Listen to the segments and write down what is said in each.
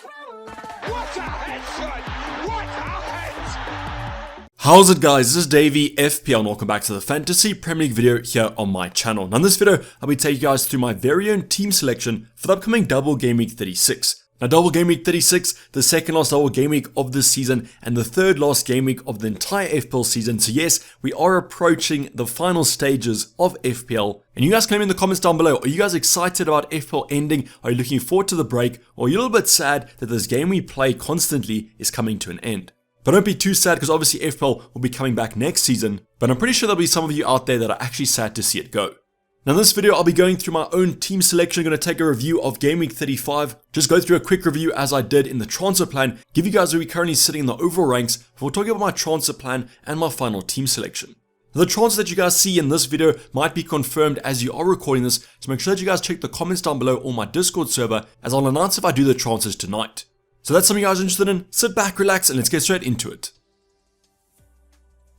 What a headshot! What a head! How's it guys, this is Dayvy, FPL, and welcome back to the Fantasy Premier League video here on my channel. Now in this video, I'll be taking you guys through my very own team selection for the upcoming Double Game Week 36. Now Double Game Week 36, the second last Double Game Week of this season, and the third last game week of the entire FPL season. So yes, we are approaching the final stages of FPL. And you guys can let me in the comments down below, are you guys excited about FPL ending? Are you looking forward to the break? Or are you a little bit sad that this game we play constantly is coming to an end? But don't be too sad, because obviously FPL will be coming back next season, but I'm pretty sure there'll be some of you out there that are actually sad to see it go. Now in this video, I'll be going through my own team selection. I'm going to take a review of Game Week 35, just go through a quick review as I did in the transfer plan, give you guys where we're currently sitting in the overall ranks before talking about my transfer plan and my final team selection. Now, the transfer that you guys see in this video might be confirmed as you are recording this, so make sure that you guys check the comments down below or my Discord server, as I'll announce if I do the transfers tonight. So that's something you guys are interested in, sit back, relax, and let's get straight into it.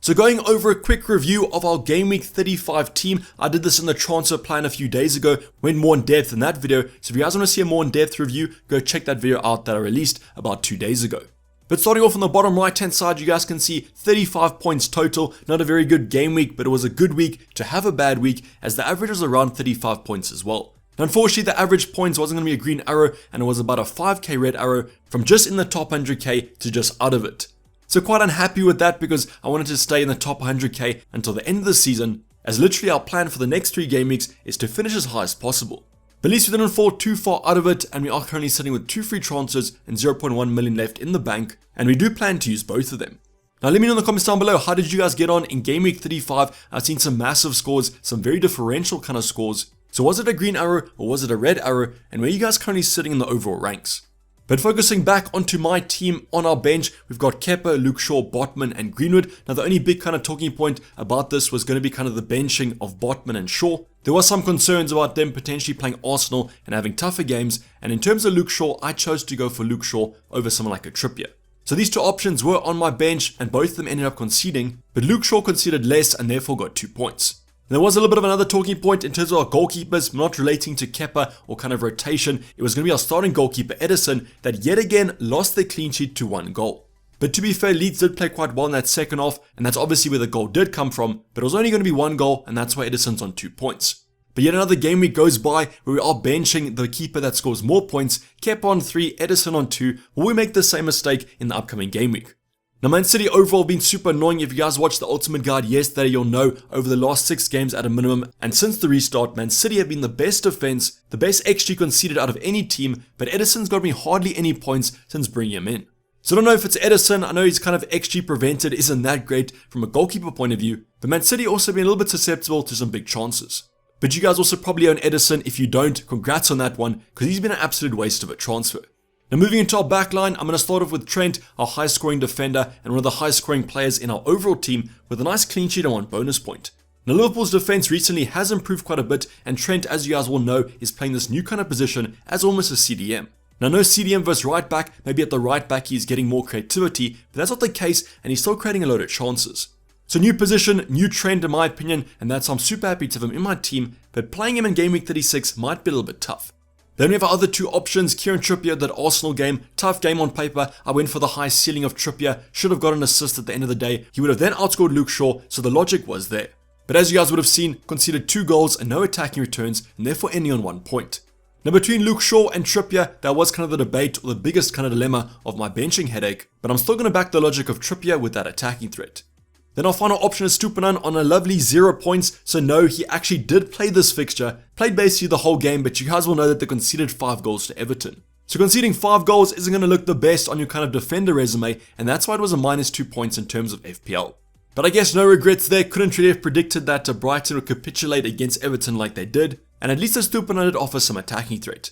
So going over a quick review of our Game Week 35 team, I did this in the transfer plan a few days ago, went more in depth in that video, so if you guys want to see a more in depth review, go check that video out that I released about 2 days ago. But starting off on the bottom right hand side, you guys can see 35 points total, not a very good game week, but it was a good week to have a bad week, as the average was around 35 points as well. Now, unfortunately, the average points wasn't going to be a green arrow, and it was about a 5k red arrow from just in the top 100k to just out of it. So quite unhappy with that, because I wanted to stay in the top 100k until the end of the season, as literally our plan for the next 3 game weeks is to finish as high as possible. But at least we didn't fall too far out of it, and we are currently sitting with 2 free transfers and 0.1 million left in the bank, and we do plan to use both of them. Now let me know in the comments down below, how did you guys get on in Game Week 35? I've seen some massive scores, some very differential kind of scores. So was it a green arrow or was it a red arrow, and where are you guys currently sitting in the overall ranks? But focusing back onto my team, on our bench, we've got Kepa, Luke Shaw, Botman, and Greenwood. Now the only big kind of talking point about this was going to be kind of the benching of Botman and Shaw. There was some concerns about them potentially playing Arsenal and having tougher games, and in terms of Luke Shaw, I chose to go for Luke Shaw over someone like a Trippier. So these 2 options were on my bench, and both of them ended up conceding, but Luke Shaw conceded less and therefore got 2 points. There was a little bit of another talking point in terms of our goalkeepers, not relating to Kepa or kind of rotation. It was going to be our starting goalkeeper Edison that yet again lost the clean sheet to 1 goal. But to be fair, Leeds did play quite well in that second half, and that's obviously where the goal did come from, but it was only going to be 1 goal, and that's why Edison's on 2 points. But yet another game week goes by where we are benching the keeper that scores more points, Kepa on 3, Edison on 2. Will we make the same mistake in the upcoming game week? Now Man City overall been super annoying. If you guys watched the Ultimate Guide yesterday, you'll know over the last 6 games at a minimum, and since the restart, Man City have been the best defense, the best XG conceded out of any team, but Edison's got me hardly any points since bringing him in. So I don't know if it's Edison. I know he's kind of XG prevented isn't that great from a goalkeeper point of view, but Man City also been a little bit susceptible to some big chances. But you guys also probably own Edison. If you don't, congrats on that one, because he's been an absolute waste of a transfer. Now moving into our backline, I'm going to start off with Trent, our high scoring defender and one of the high scoring players in our overall team, with a nice clean sheet and 1 bonus point. Now Liverpool's defense recently has improved quite a bit, and Trent, as you guys will know, is playing this new kind of position as almost a CDM. Now no CDM versus right back, maybe at the right back he's getting more creativity, but that's not the case, and he's still creating a load of chances. So new position, new trend in my opinion, and that's why I'm super happy to have him in my team, but playing him in Game Week 36 might be a little bit tough. Then we have our other 2 options, Kieran Trippier, that Arsenal game, tough game on paper. I went for the high ceiling of Trippier, should have got an assist at the end of the day. He would have then outscored Luke Shaw, so the logic was there. But as you guys would have seen, conceded 2 goals and no attacking returns, and therefore ending on 1 point. Now between Luke Shaw and Trippier, that was kind of the debate or the biggest kind of dilemma of my benching headache, but I'm still going to back the logic of Trippier with that attacking threat. Then our final option is Stupinan on a lovely 0 points, so no, he actually did play this fixture, played basically the whole game, but you guys will know that they conceded 5 goals to Everton. So conceding 5 goals isn't going to look the best on your kind of defender resume, and that's why it was a minus 2 points in terms of FPL. But I guess no regrets there, couldn't really have predicted that Brighton would capitulate against Everton like they did, and at least the Stupinan did offer some attacking threat.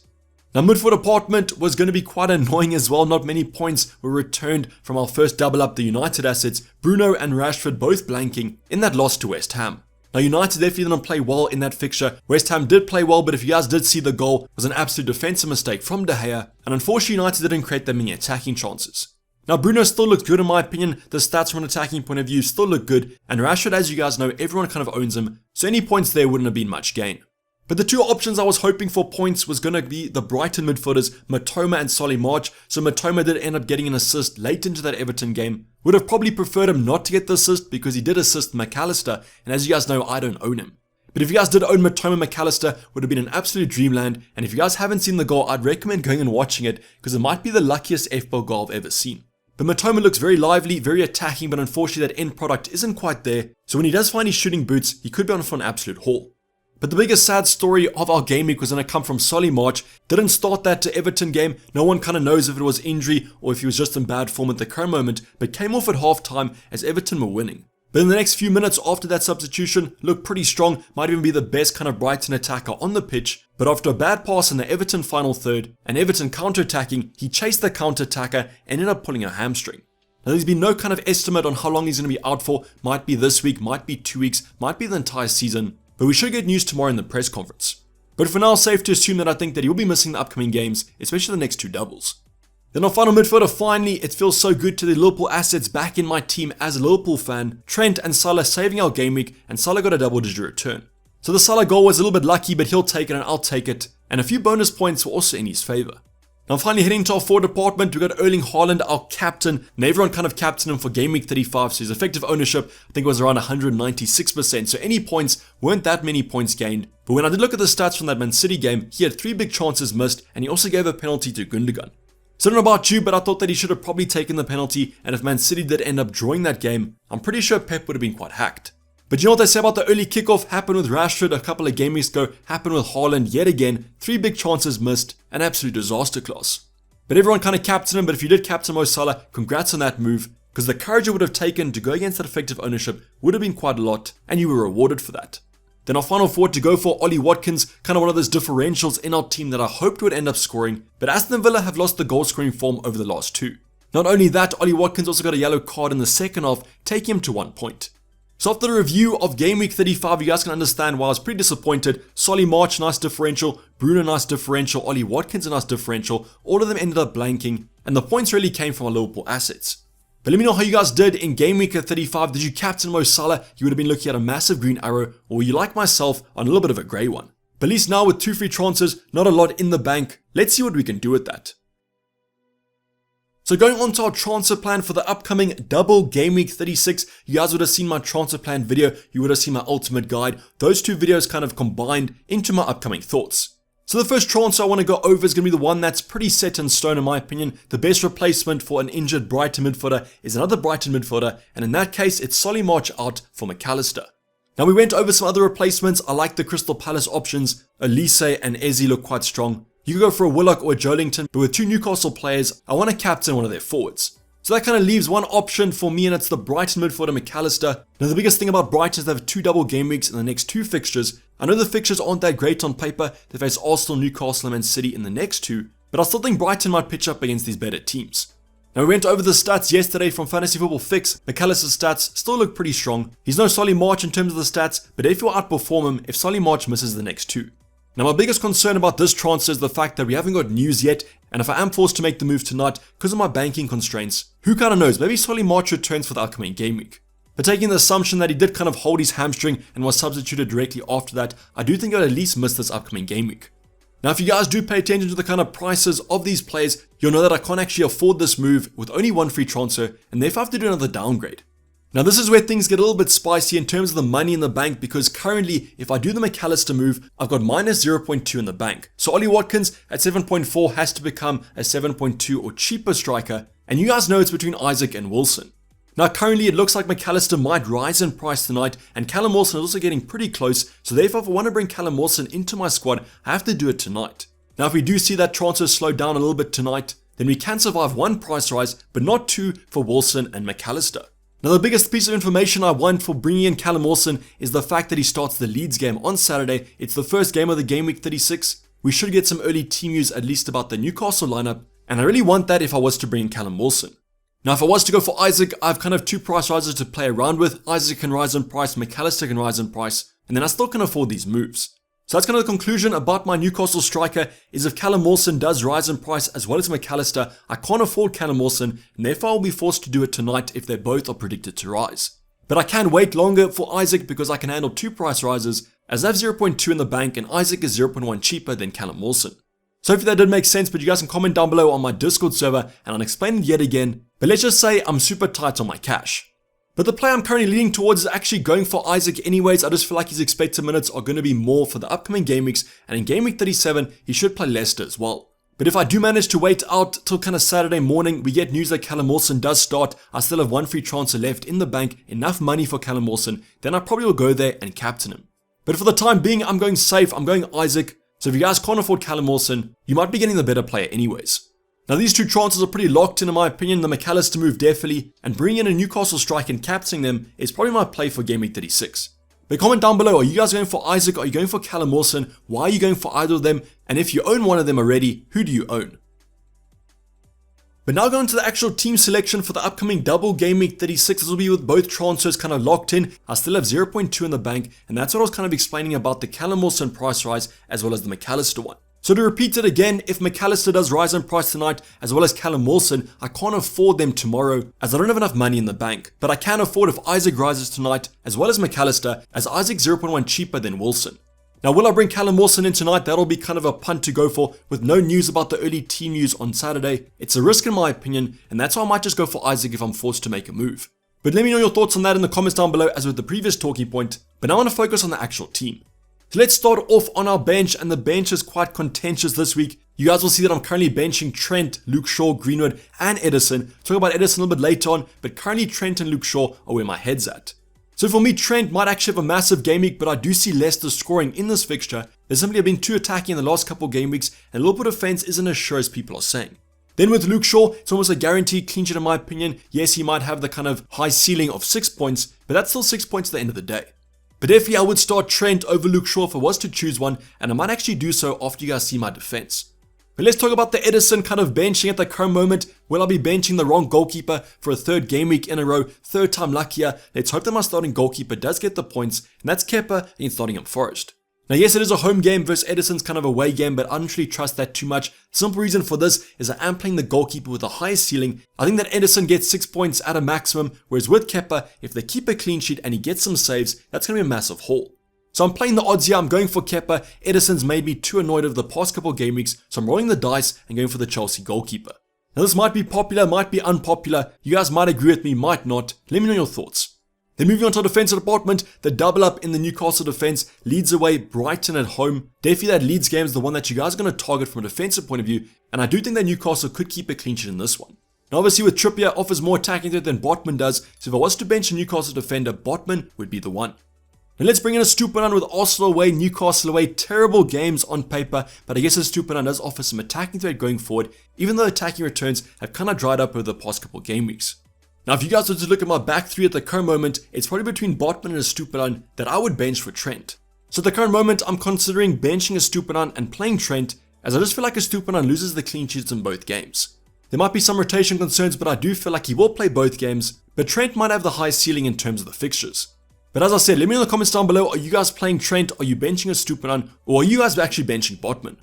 Now midfield department was going to be quite annoying as well. Not many points were returned from our first double up, the United assets, Bruno and Rashford both blanking in that loss to West Ham. Now United definitely didn't play well in that fixture. West Ham did play well, but if you guys did see the goal, it was an absolute defensive mistake from De Gea, and unfortunately United didn't create that many attacking chances. Now Bruno still looks good in my opinion. The stats from an attacking point of view still look good, and Rashford, as you guys know, everyone kind of owns him, so any points there wouldn't have been much gain. But the two options I was hoping for points was going to be the Brighton midfielders Matoma and Solly March, so Matoma did end up getting an assist late into that Everton game. Would have probably preferred him not to get the assist because he did assist McAllister, and as you guys know, I don't own him. But if you guys did own Matoma, McAllister would have been an absolute dreamland, and if you guys haven't seen the goal, I'd recommend going and watching it because it might be the luckiest FPL goal I've ever seen. But Matoma looks very lively, very attacking, but unfortunately that end product isn't quite there, so when he does find his shooting boots, he could be on for an absolute haul. But the biggest sad story of our game week was going to come from Solly March. Didn't start that to Everton game, no one kind of knows if it was injury or if he was just in bad form at the current moment, but came off at half time as Everton were winning. But in the next few minutes after that substitution, looked pretty strong, might even be the best kind of Brighton attacker on the pitch, but after a bad pass in the Everton final third, and Everton counter-attacking, he chased the counter-attacker and ended up pulling a hamstring. Now there's been no kind of estimate on how long he's going to be out for, might be this week, might be 2 weeks, might be the entire season, but we should get news tomorrow in the press conference. But for now, safe to assume that I think that he will be missing the upcoming games, especially the next two doubles. Then our final midfielder, finally, it feels so good to the Liverpool assets back in my team as a Liverpool fan. Trent and Salah saving our game week, and Salah got a double-digit return. So the Salah goal was a little bit lucky, but he'll take it and I'll take it. And a few bonus points were also in his favour. Now finally heading to our forward department, we got Erling Haaland, our captain, and everyone kind of captained him for game week 35, so his effective ownership I think was around 196%, so any points weren't that many points gained. But when I did look at the stats from that Man City game, he had 3 big chances missed, and he also gave a penalty to Gundogan. So I don't know about you, but I thought that he should have probably taken the penalty, and if Man City did end up drawing that game, I'm pretty sure Pep would have been quite hacked. But you know what they say about the early kickoff? Happened with Rashford a couple of game weeks ago, happened with Haaland yet again, 3 big chances missed, an absolute disaster class. But everyone kind of captained him, but if you did captain Mo Salah, congrats on that move, because the courage it would have taken to go against that effective ownership would have been quite a lot, and you were rewarded for that. Then our final forward to go for Ollie Watkins, kind of one of those differentials in our team that I hoped would end up scoring, but Aston Villa have lost the goal scoring form over the last 2. Not only that, Ollie Watkins also got a yellow card in the second half, taking him to 1 point. So after the review of game week 35, you guys can understand why I was pretty disappointed. Solly March, nice differential, Bruno, nice differential, Ollie Watkins, a nice differential, all of them ended up blanking, and the points really came from our Liverpool assets. But let me know how you guys did in game week 35. Did you captain Mo Salah? You would have been looking at a massive green arrow, or were you like myself on a little bit of a grey one? But at least now with 2 free transfers, not a lot in the bank, let's see what we can do with that. So going on to our transfer plan for the upcoming double game week 36, you guys would have seen my transfer plan video, you would have seen my ultimate guide. Those 2 videos kind of combined into my upcoming thoughts. So the first transfer I want to go over is going to be the one that's pretty set in stone in my opinion. The best replacement for an injured Brighton midfielder is another Brighton midfielder, and in that case it's Solly March out for McAllister. Now we went over some other replacements. I like the Crystal Palace options. Elise and Eze look quite strong. You could go for a Willock or a Joelinton, but with 2 Newcastle players, I want to captain one of their forwards. So that kind of leaves one option for me, and it's the Brighton midfielder McAllister. Now the biggest thing about Brighton is they have 2 double game weeks in the next 2 fixtures. I know the fixtures aren't that great on paper. They face Arsenal, Newcastle and Man City in the next 2, but I still think Brighton might pitch up against these better teams. Now we went over the stats yesterday from Fantasy Football Fix. McAllister's stats still look pretty strong. He's no Solly March in terms of the stats, but if you outperform him if Solly March misses the next 2. Now my biggest concern about this transfer is the fact that we haven't got news yet, and if I am forced to make the move tonight because of my banking constraints, who kind of knows, maybe Solly March returns for the upcoming game week. But taking the assumption that he did kind of hold his hamstring and was substituted directly after that, I do think I'll at least miss this upcoming game week. Now if you guys do pay attention to the kind of prices of these players, you'll know that I can't actually afford this move with only 1 free transfer, and therefore I have to do another downgrade. Now this is where things get a little bit spicy in terms of the money in the bank, because currently if I do the McAllister move, I've got minus 0.2 in the bank. So Ollie Watkins at 7.4 has to become a 7.2 or cheaper striker, and you guys know it's between Isaac and Wilson. Now currently it looks like McAllister might rise in price tonight, and Callum Wilson is also getting pretty close, so therefore if I want to bring Callum Wilson into my squad, I have to do it tonight. Now if we do see that transfer slow down a little bit tonight, then we can survive 1 price rise, but not 2 for Wilson and McAllister. Now the biggest piece of information I want for bringing in Callum Wilson is the fact that he starts the Leeds game on Saturday. It's the first game of the game week 36. We should get some early team news at least about the Newcastle lineup, and I really want that if I was to bring in Callum Wilson. Now if I was to go for Isaac, I have kind of 2 price rises to play around with. Isaac can rise in price, McAllister can rise in price, and then I still can afford these moves. So that's kind of the conclusion about my Newcastle striker, is if Callum Wilson does rise in price as well as McAllister, I can't afford Callum Wilson, and therefore I'll be forced to do it tonight if they both are predicted to rise. But I can wait longer for Isaac because I can handle 2 price rises as I have 0.2 in the bank and Isaac is 0.1 cheaper than Callum Wilson. So hopefully that did make sense, but you guys can comment down below on my Discord server and I'll explain it yet again. But let's just say I'm super tight on my cash. But the play I'm currently leaning towards is actually going for Isaac anyways. I just feel like his expected minutes are going to be more for the upcoming game weeks, and in game week 37 he should play Leicester as well. But if I do manage to wait out till kind of Saturday morning, we get news that Callum Wilson does start, I still have one free transfer left in the bank, enough money for Callum Wilson, then I probably will go there and captain him. But for the time being, I'm going safe, I'm going Isaac. So if you guys can't afford Callum Wilson, you might be getting the better player anyways. Now these two transfers are pretty locked in my opinion. The McAllister move definitely, and bringing in a Newcastle striker and captaining them is probably my play for game week 36. But comment down below, are you guys going for Isaac, are you going for Callum Wilson, why are you going for either of them, and if you own one of them already, who do you own? But now going to the actual team selection for the upcoming double game week 36, this will be with both transfers kind of locked in. I still have 0.2 in the bank, and that's what I was kind of explaining about the Callum Wilson price rise as well as the McAllister one. So to repeat it again, if McAllister does rise in price tonight as well as Callum Wilson, I can't afford them tomorrow as I don't have enough money in the bank. But I can afford if Isaac rises tonight as well as McAllister, as Isaac's 0.1 cheaper than Wilson. Now will I bring Callum Wilson in tonight? That'll be kind of a punt to go for with no news about the early team news on Saturday. It's a risk in my opinion, and that's why I might just go for Isaac if I'm forced to make a move. But let me know your thoughts on that in the comments down below as with the previous talking point. But now I want to focus on the actual team. So let's start off on our bench, and the bench is quite contentious this week. You guys will see that I'm currently benching Trent, Luke Shaw, Greenwood, and Edison. Talk about Edison a little bit later on, but currently Trent and Luke Shaw are where my head's at. So for me, Trent might actually have a massive game week, but I do see Leicester scoring in this fixture. They simply have been too attacking in the last couple game weeks, and a little bit of defense isn't as sure as people are saying. Then with Luke Shaw, it's almost a guaranteed clean sheet in my opinion. Yes, he might have the kind of high ceiling of 6 points, but that's still 6 points at the end of the day. But definitely I would start Trent over Luke Shaw if I was to choose one, and I might actually do so after you guys see my defense. But let's talk about the Edison kind of benching at the current moment. Will I be benching the wrong goalkeeper for a third game week in a row, third time luckier? Let's hope that my starting goalkeeper does get the points, and that's Kepa against Nottingham Forest. Now yes, it is a home game versus Edison's kind of away game, but I don't really trust that too much. The simple reason for this is I am playing the goalkeeper with the highest ceiling. I think that Edison gets 6 points at a maximum, whereas with Kepa, if they keep a clean sheet and he gets some saves, that's going to be a massive haul. So I'm playing the odds here, I'm going for Kepa. Edison's made me too annoyed over the past couple game weeks, so I'm rolling the dice and going for the Chelsea goalkeeper. Now this might be popular, might be unpopular. You guys might agree with me, might not. Let me know your thoughts. Then moving on to the defensive department, the double up in the Newcastle defense, Leeds away, Brighton at home. Definitely that Leeds game is the one that you guys are going to target from a defensive point of view, and I do think that Newcastle could keep a clean sheet in this one. Now obviously with Trippier offers more attacking threat than Botman does, so if I was to bench a Newcastle defender, Botman would be the one. Now let's bring in a Stupinan with Arsenal away, Newcastle away. Terrible games on paper, but I guess a Stupinan does offer some attacking threat going forward, even though attacking returns have kind of dried up over the past couple game weeks. Now if you guys were to look at my back three at the current moment, it's probably between Botman and a Stupinan that I would bench for Trent. So at the current moment, I'm considering benching a Stupinan and playing Trent, as I just feel like a Stupinan loses the clean sheets in both games. There might be some rotation concerns, but I do feel like he will play both games, but Trent might have the highest ceiling in terms of the fixtures. But as I said, let me know in the comments down below, are you guys playing Trent, are you benching a Stupinan, or are you guys actually benching Botman?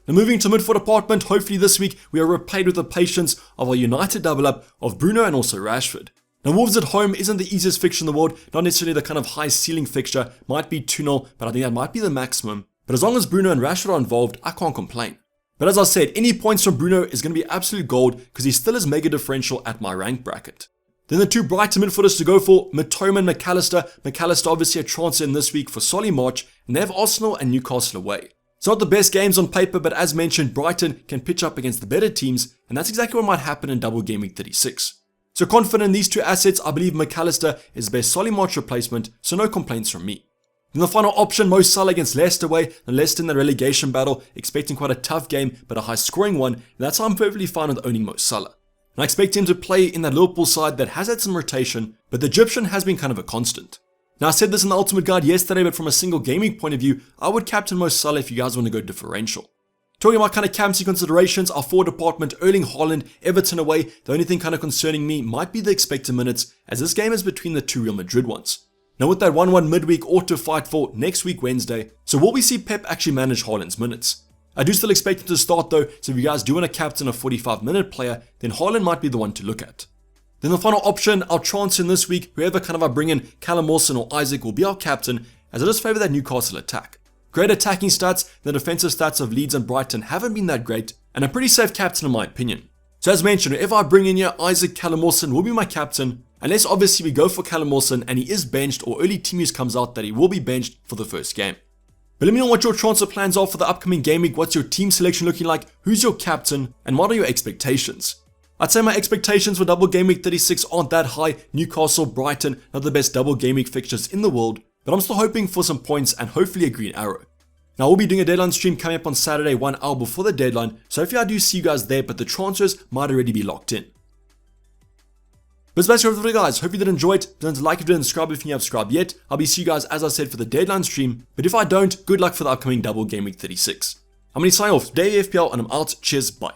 Now moving to midfield department, hopefully this week we are repaid with the patience of our United double up of Bruno and also Rashford. Now Wolves at home isn't the easiest fixture in the world, not necessarily the kind of high ceiling fixture, might be 2-0, but I think that might be the maximum. But as long as Bruno and Rashford are involved, I can't complain. But as I said, any points from Bruno is going to be absolute gold because he still is mega differential at my rank bracket. Then the two Brighton midfielders to go for, Mitoma, McAllister. McAllister obviously a transfer in this week for Solly March, and they have Arsenal and Newcastle away. It's not the best games on paper, but as mentioned, Brighton can pitch up against the better teams, and that's exactly what might happen in double game week 36. So confident in these two assets, I believe McAllister is the best Solly March replacement, so no complaints from me. Then the final option, Mo Salah against Leicester away, and Leicester in the relegation battle, expecting quite a tough game, but a high scoring one, and that's how I'm perfectly fine with owning Mo Salah. And I expect him to play in that Liverpool side that has had some rotation, but the Egyptian has been kind of a constant. Now I said this in the Ultimate Guide yesterday, but from a single gaming point of view, I would captain Mo Salah if you guys want to go differential. Talking about kind of captaincy considerations, our forward department, Erling Haaland, Everton away, the only thing kind of concerning me might be the expected minutes, as this game is between the two Real Madrid ones. Now with that 1-1 midweek auto fight for next week Wednesday, so will we see Pep actually manage Haaland's minutes? I do still expect him to start though, so if you guys do want to captain a 45-minute player, then Haaland might be the one to look at. Then the final option, our transfer in this week, whoever kind of I bring in, Callum Wilson or Isaac will be our captain, as it does favour that Newcastle attack. Great attacking stats, the defensive stats of Leeds and Brighton haven't been that great, and a pretty safe captain in my opinion. So as mentioned, if I bring in here, Isaac Callum Wilson will be my captain, unless obviously we go for Callum Wilson and he is benched or early team news comes out that he will be benched for the first game. But let me know what your transfer plans are for the upcoming game week, what's your team selection looking like, who's your captain, and what are your expectations? I'd say my expectations for double game week 36 aren't that high. Newcastle, Brighton, not the best double game week fixtures in the world, but I'm still hoping for some points and hopefully a green arrow. Now we'll be doing a deadline stream coming up on Saturday 1 hour before the deadline, so hopefully I do see you guys there, but the transfers might already be locked in. But that's basically everything for the guys. Hope you did enjoy it. Don't like if you didn't subscribe if you haven't subscribed yet. I'll be seeing you guys as I said for the deadline stream, but if I don't, good luck for the upcoming double game week 36. I'm going to sign off. Dayvy FPL and I'm out. Cheers, bye.